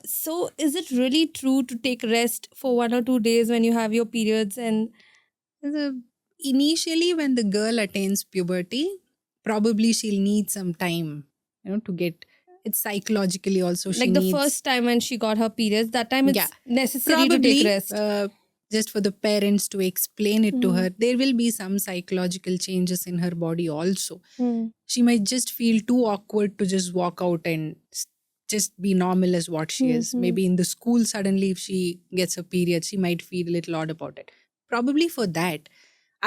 So is it really true to take rest for 1 or 2 days when you have your periods? And The, initially, when the girl attains puberty, probably she'll need some time, to get it's psychologically also she like the needs. first time when she got her periods, that time Yeah, it's necessary to take probably rest. just for the parents to explain it to Hmm. her. There will be some psychological changes in her body also. Hmm. She might just feel too awkward to just walk out and just be normal as what she is. Mhm. Maybe in the school, suddenly, if she gets a period, she might feel a little odd about it. Probably for that.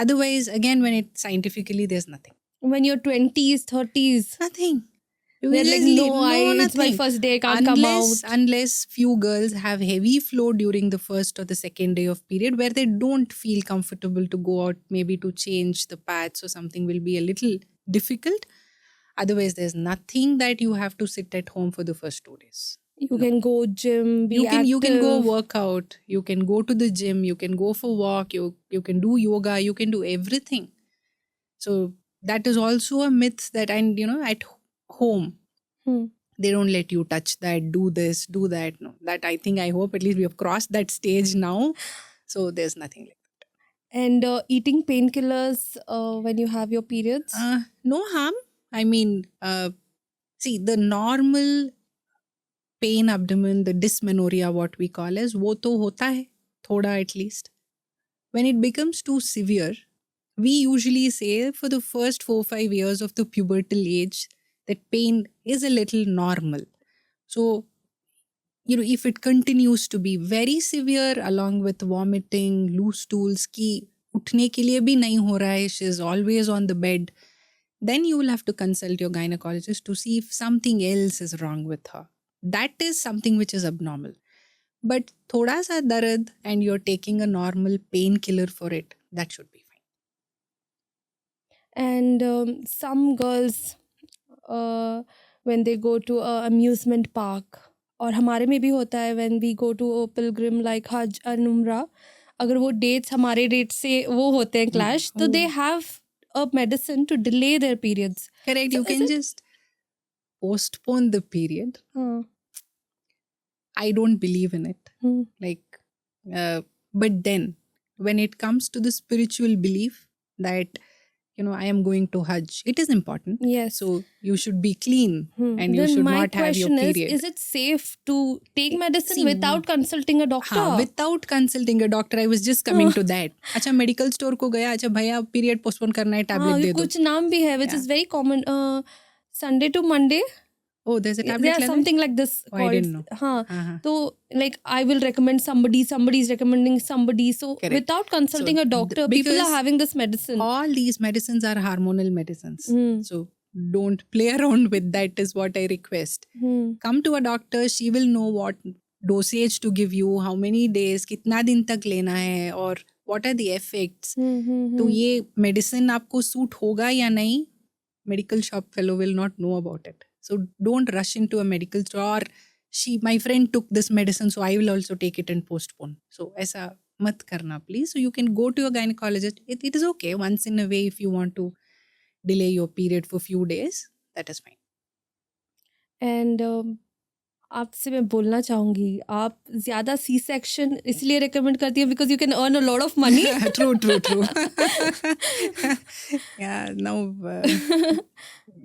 Otherwise, again, when it scientifically, there's nothing. When you're 20s, 30s, Nothing. they're like, Seriously, no, it's my nothing. first day, I can't come out. Unless few girls have heavy flow during the first or the second day of period where they don't feel comfortable to go out, maybe to change the pads or something will be a little difficult. Otherwise, there's nothing that you have to sit at home for the first 2 days. You can go gym, be You can go active. work out, you can go to the gym, you can go for walk, you can do yoga, you can do everything. So that is also a myth that, and at home Hmm. they don't let you touch that, do this, do that. No, that I hope at least we have crossed that stage now. So there's nothing like And eating painkillers when you have your periods. no harm. I mean, see, the normal pain abdomen, the dysmenorrhea, what we call as, wo to hota hai, thoda at least. When it becomes too severe, we usually say for the first 4-5 years of the pubertal age, that pain is a little normal. So, if it continues to be very severe along with vomiting, loose stools, ki उठने के लिए भी नहीं हो रहा है, she is always on the bed, then you will have to consult your gynecologist to see if something else is wrong with her. That is something which is abnormal. But thoda sa darad and you're taking a normal painkiller for it, that should be fine. And some girls when they go to a amusement park, और हमारे में भी होता है when we go to a pilgrim like Hajj and Umrah, अगर वो dates हमारे dates से वो होते हैं clash, तो they have a medicine to delay their periods. Correct. So You is can it- just postpone the period. हाँ. I don't believe in it. Hmm. But then when it comes to the spiritual belief that, I am going to Hajj, it is important. Yes. So you should be clean and you Then should my not have your question period. is it safe to take medicine See, without consulting a doctor? हाँ, without consulting a doctor, I was just coming to that. अच्छा medical store को गया, अच्छा भैया period postpone करना है, tablet दे दो. कुछ नाम भी है which Yeah. is very common. Sunday to Monday. Oh, there's a tablet. Yeah, something like this. Oh, I didn't know. हाँ. So like I will recommend somebody is recommending somebody. So Correct. without consulting So, a doctor, people because are having this medicine. All these medicines are hormonal medicines. Hmm. So don't play around with that is what I request. Come to a doctor, she will know what dosage to give you, how many days, कितना दिन तक लेना है, और what are the effects. तो ये medicine आपको suit होगा या नहीं, medical shop fellow will not know about it. So don't rush into a medical store. My friend took this medicine, so I will also take it and postpone. So ऐसा मत करना please. So you can go to a gynecologist. It is okay once in a way if you want to delay your period for few days. That is fine. And आपसे मैं बोलना चाहूँगी, आप ज़्यादा C section इसलिए recommend करती हैं because you can earn a lot of money. True. Yeah, now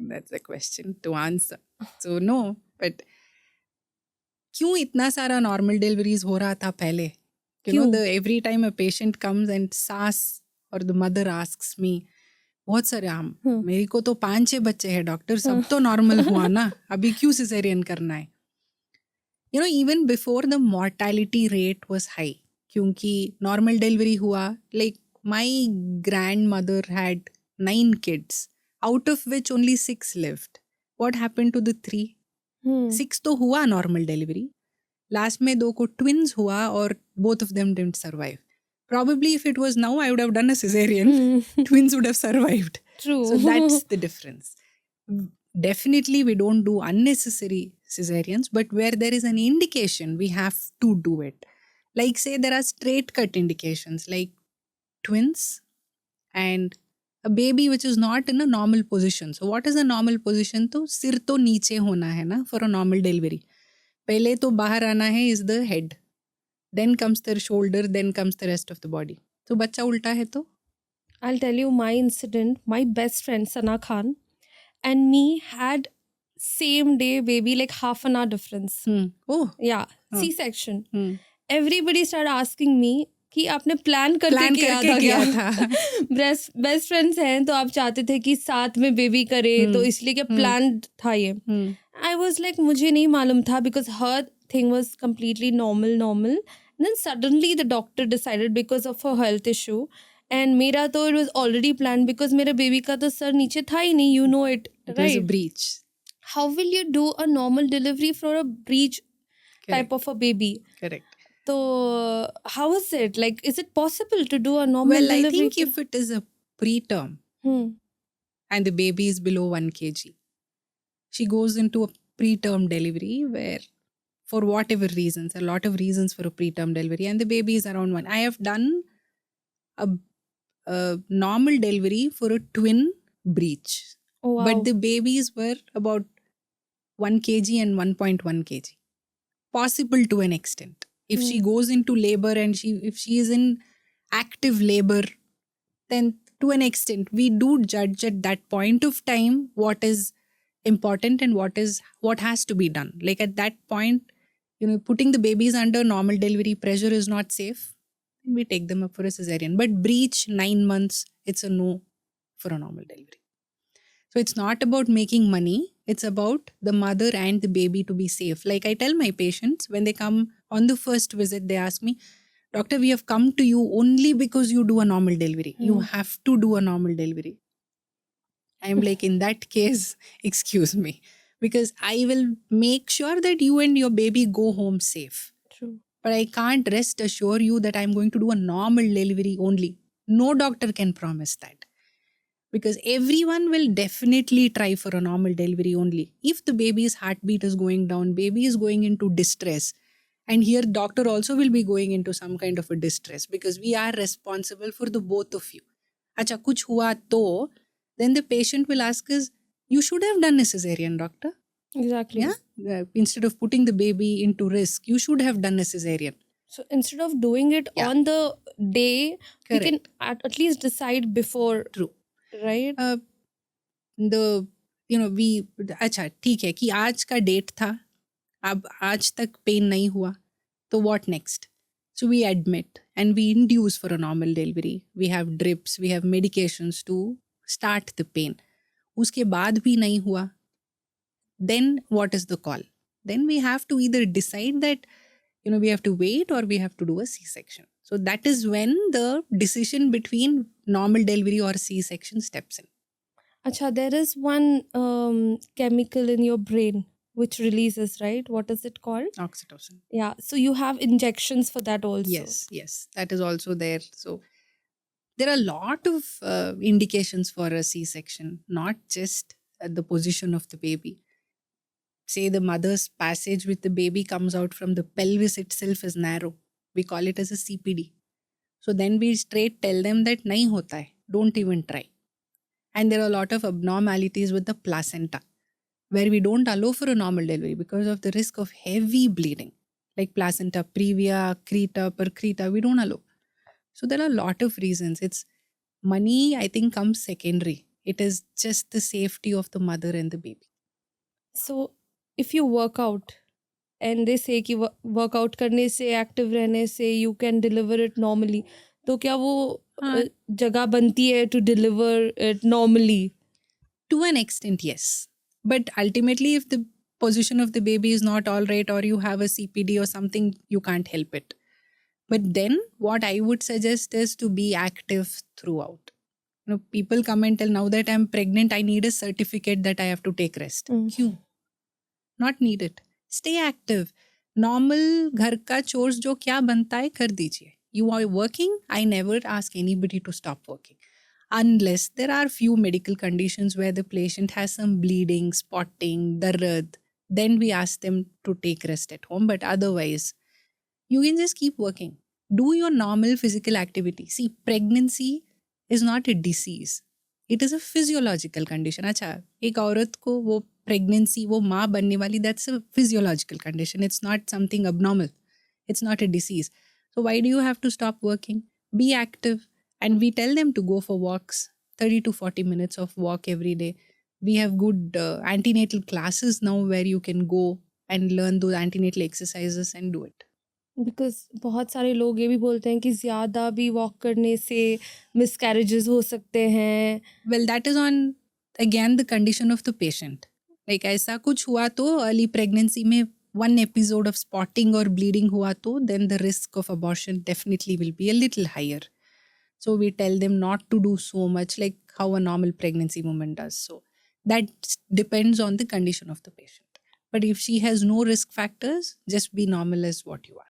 that's a question to answer. So no, but क्यों इतना सारा normal deliveries हो रहा था पहले? Every time a patient comes and saas or the mother asks me, बहुत सारे मेरे को तो 5-6 बच्चे हैं डॉक्टर, सब तो नॉर्मल हुआ ना, अभी क्यों सिजेरियन करना है? Even before the mortality rate was high, क्योंकि normal delivery हुआ, like my grandmother had 9 kids, out of which only 6 lived. What happened to the 3? 6 तो हुआ normal delivery. Last में 2 को twins हुआ और both of them didn't survive. Probably if it was now, I would have done a cesarean. Twins would have survived. True. So that's the difference. Definitely we don't do unnecessary cesareans, but where there is an indication, we have to do it. Like say there are straight cut indications like twins and a baby which is not in a normal position. So what is a normal position? तो सिर तो नीचे होना है ना for a normal delivery. पहले तो बाहर आना है is the head, then comes the shoulder, then comes the rest of the body. तो बच्चा उल्टा है तो I'll tell you my incident. My best friend Sana Khan and me had same day baby, like half an hour difference. Oh, Yeah, हाँ. C-section. Everybody started asking me कि आपने plan करके किया था बेस्ट फ्रेंड्स हैं तो आप चाहते थे कि साथ में बेबी करे तो इसलिए क्या प्लान था ये आई वाज लाइक मुझे नहीं मालूम था बिकॉज हर thing was completely normal then suddenly the doctor decided because of a health issue and मेरा तो it was already plan because मेरे बेबी का तो सर नीचे था ही नहीं you know it right breech how will you do a normal delivery for a breech type of a baby. Correct. So how is it? Like, is it possible to do a normal Well, delivery? I think if it is a preterm and the baby is below 1 kg, she goes into a preterm delivery where, for whatever reasons, a lot of reasons for a preterm delivery, and the baby is around 1. I have done a normal delivery for a twin breech. Oh, wow. But the babies were about 1 kg and 1.1 kg. Possible to an extent. If she goes into labor and if she is in active labor, then to an extent we do judge at that point of time what is important and what has to be done. Like at that point, putting the babies under normal delivery pressure is not safe. We take them up for a cesarean. But breech 9 months, it's a no for a normal delivery. So it's not about making money. It's about the mother and the baby to be safe. Like I tell my patients when they come on the first visit, they ask me, Doctor, we have come to you only because you do a normal delivery. You have to do a normal delivery. I'm like, in that case, excuse me, because I will make sure that you and your baby go home safe. True. But I can't rest assure you that I'm going to do a normal delivery only. No doctor can promise that. Because everyone will definitely try for a normal delivery only. If the baby's heartbeat is going down, baby is going into distress. And here doctor also will be going into some kind of a distress because we are responsible for the both of you. Acha, kuch hua to, then the patient will ask us, you should have done a cesarean, doctor. Exactly. Yeah. Instead of putting the baby into risk, you should have done a cesarean. So instead of doing it on the day, we can at least decide before. True. Right? अच्छा ठीक है कि आज का date था, अब आज तक पेन नहीं हुआ, तो what next? So we admit and we induce for a normal delivery. We have drips, we have medications to start the pain. उसके बाद भी नहीं हुआ, then what is the call? Then we have to either decide that we have to wait or we have to do a C-section. So that is when the decision between normal delivery or C-section steps in. Acha, there is one chemical in your brain which releases, right? What is it called? Oxytocin. Yeah. So you have injections for that also. Yes. That is also there. So there are a lot of indications for a C-section, not just at the position of the baby. Say the mother's passage with the baby comes out from the pelvis itself is narrow. We call it as a CPD. So then we straight tell them that nahi hota hai. Don't even try. And there are a lot of abnormalities with the placenta where we don't allow for a normal delivery because of the risk of heavy bleeding. Like placenta previa, creta, percreta, we don't allow. So there are a lot of reasons. It's money, I think, comes secondary. It is just the safety of the mother and the baby. So if you work out and they say कि workout करने से active रहने से you can deliver it normally, तो क्या वो जगह बनती है to deliver it normally? To an extent, yes. But ultimately, if the position of the baby is not all right or you have a CPD or something, you can't help it. But then what I would suggest is to be active throughout. People come and tell, now that I'm pregnant, I need a certificate that I have to take rest. क्यों? Not needed. Stay active. Normal घर का chores जो क्या बनता है कर दीजिए. You are working, I never ask anybody to stop working. Unless there are few medical conditions where the patient has some bleeding, spotting, dard, then we ask them to take rest at home. But otherwise, you can just keep working. Do your normal physical activity. See, pregnancy is not a disease. It is a physiological condition. अच्छा, एक औरत को वो pregnancy, वो माँ बनने वाली, that's a physiological condition. It's not something abnormal. It's not a disease. So why do you have to stop working? Be active. And we tell them to go for walks, 30 to 40 minutes of walk every day. We have good antenatal classes now where you can go and learn those antenatal exercises and do it. Because बहुत सारे लोग ये भी बोलते हैं कि ज़्यादा भी वॉक करने से मिसकैरेजेस हो सकते हैं. Well, that is on, again, the condition of the patient. Like ऐसा कुछ हुआ तो early pregnancy में one episode of spotting or bleeding हुआ तो then the risk of abortion definitely will be a little higher. So we tell them not to do so much like how a normal pregnancy woman does. So that depends on the condition of the patient. But if she has no risk factors, just be normal as what you are.